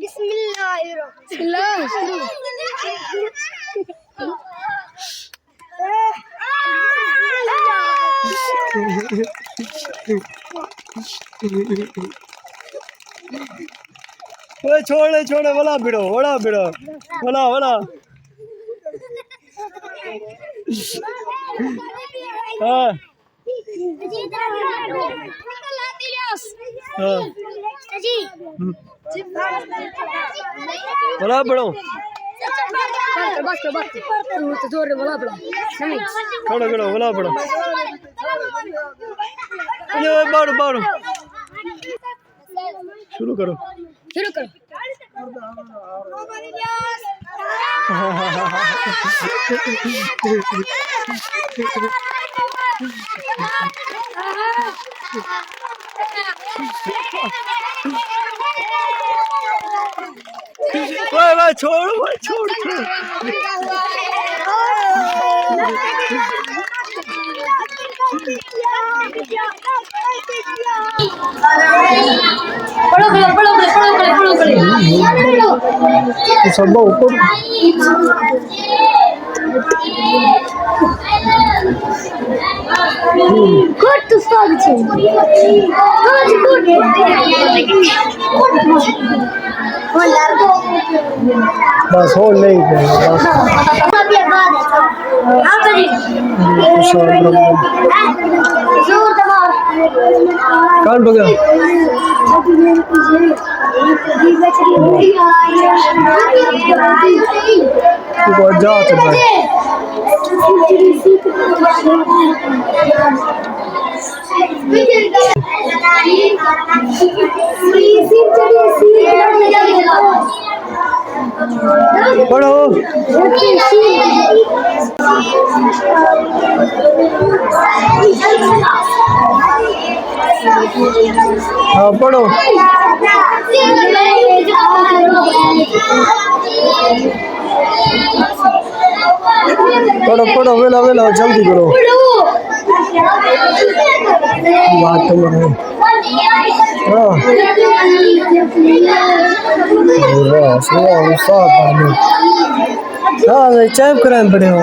بسم الله الرحمن الرحیم. چھوڑے بڑا بڑو بڑا ہاں بڑا بڑو بڑا بڑو باڑو شروع کرو. چھوڑ سب اوپر Good to start بس ہو نہیں کون ہو گیا جاتے پڑھو ہاں پڑھو پڑھو ویلا جلدی کرو بات تو کرو چیپ کرائیں پڑے ہو